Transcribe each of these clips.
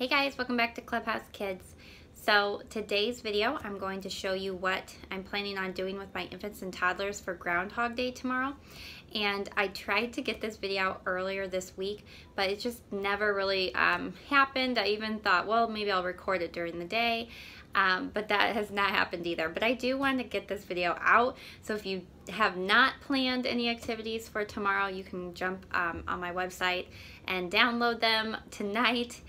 Hey guys, welcome back to Clubhouse Kids. So today's video, I'm going to show you what I'm planning on doing with my infants and toddlers for Groundhog Day tomorrow. And I tried to get this video out earlier this week, but it just never really happened. I even thought, well, maybe I'll record it during the day. But that has not happened either. But I do want to get this video out. So if you have not planned any activities for tomorrow, you can jump on my website and download them tonight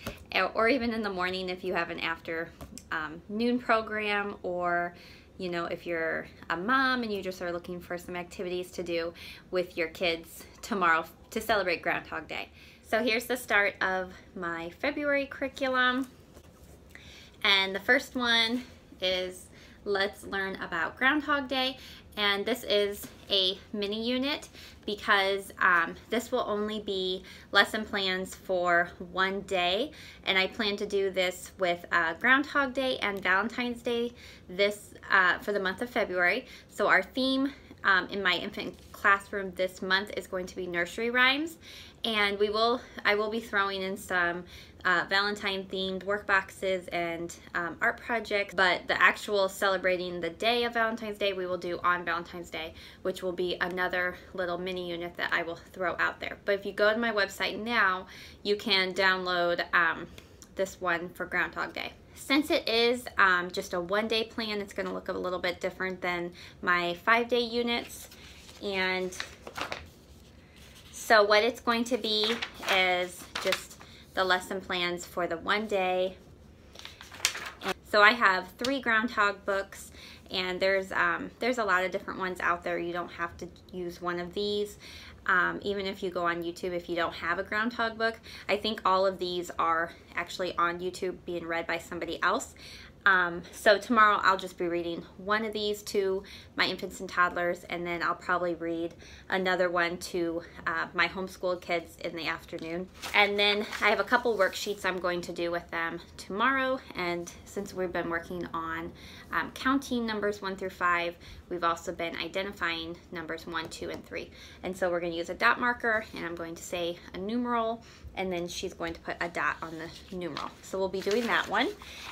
or even in the morning if you have an afternoon program, or you know, if you're a mom and you just are looking for some activities to do with your kids tomorrow to celebrate Groundhog Day. So here's the start of my February curriculum. And the first one is Let's Learn About Groundhog Day. And this is a mini unit because this will only be lesson plans for one day. And I plan to do this with Groundhog Day and Valentine's Day this for the month of February. So our theme in my infant classroom this month is going to be nursery rhymes. And I will be throwing in some Valentine themed work boxes and art projects, but the actual celebrating the day of Valentine's Day we will do on Valentine's Day, which will be another little mini unit that I will throw out there. But if you go to my website now, you can download this one for Groundhog Day. Since it is just a one-day plan, it's going to look a little bit different than my 5-day units. And so what it's going to be is just the lesson plans for the one day. And so I have 3 groundhog books, and there's a lot of different ones out there. You don't have to use one of these. Even if you go on YouTube, if you don't have a groundhog book, I think all of these are actually on YouTube being read by somebody else. So tomorrow I'll just be reading one of these to my infants and toddlers, and then I'll probably read another one to my homeschooled kids in the afternoon. And then I have a couple worksheets I'm going to do with them tomorrow, and since we've been working on counting numbers 1 through 5, we've also been identifying numbers 1, 2, and 3. And so we're going to use a dot marker, and I'm going to say a numeral, and then she's going to put a dot on the numeral. So we'll be doing that one.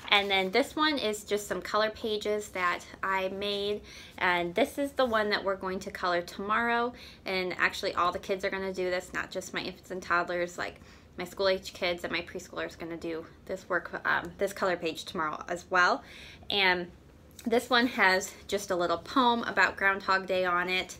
And then this one is just some color pages that I made, and this is the one that we're going to color tomorrow. And actually all the kids are going to do this, not just my infants and toddlers. Like my school-age kids and my preschoolers going to do this work, this color page tomorrow as well. And this one has just a little poem about Groundhog Day on it.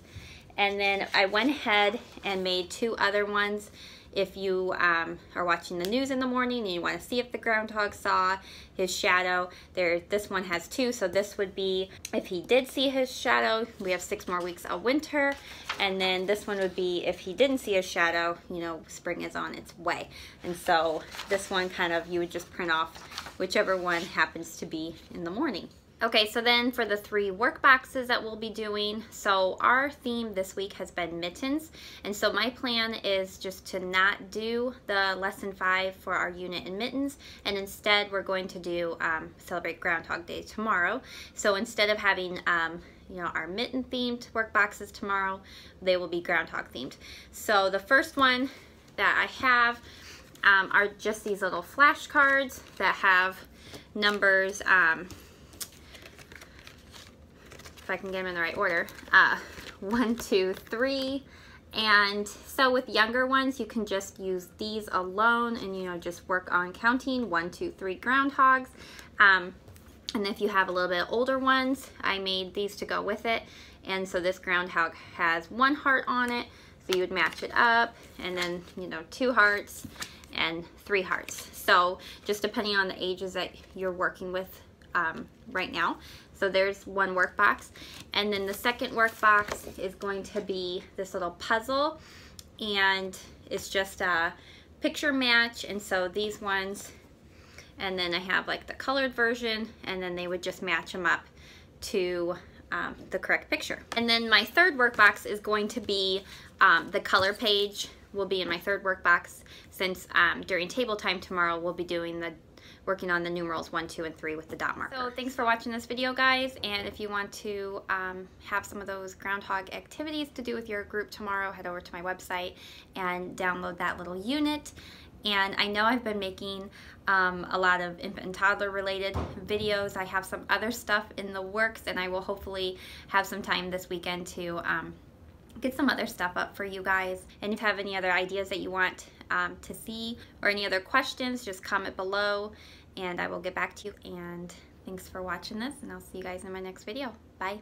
And then I went ahead and made 2 other ones. If you are watching the news in the morning and you want to see if the groundhog saw his shadow, this one has 2. So this would be if he did see his shadow, we have 6 more weeks of winter. And then this one would be if he didn't see his shadow, you know, spring is on its way. And so this one kind of, you would just print off whichever one happens to be in the morning. Okay, so then for the 3 work boxes that we'll be doing, so our theme this week has been mittens, and so my plan is just to not do the lesson 5 for our unit in mittens, and instead we're going to do celebrate Groundhog Day tomorrow. So instead of having you know, our mitten themed work boxes tomorrow, they will be groundhog themed. So the first one that I have are just these little flashcards that have numbers, if I can get them in the right order, 1, 2, 3. And so with younger ones, you can just use these alone and, you know, just work on counting 1, 2, 3 groundhogs. And if you have a little bit older ones, I made these to go with it. And so this groundhog has 1 heart on it, so you would match it up, and then, you know, 2 hearts and 3 hearts. So just depending on the ages that you're working with right now. So there's one workbox, and then the second workbox is going to be this little puzzle, and it's just a picture match. And so these ones, and then I have like the colored version, and then they would just match them up to the correct picture. And then my third workbox is going to be the color page will be in my third workbox, since during table time tomorrow we'll be doing working on the numerals 1, 2, and 3 with the dot marker. So thanks for watching this video, guys, and if you want to have some of those groundhog activities to do with your group tomorrow, head over to my website and download that little unit. And I know I've been making a lot of infant and toddler related videos. I have some other stuff in the works, and I will hopefully have some time this weekend to get some other stuff up for you guys. And if you have any other ideas that you want to see or any other questions, just comment below and I will get back to you. And thanks for watching this, and I'll see you guys in my next video. Bye.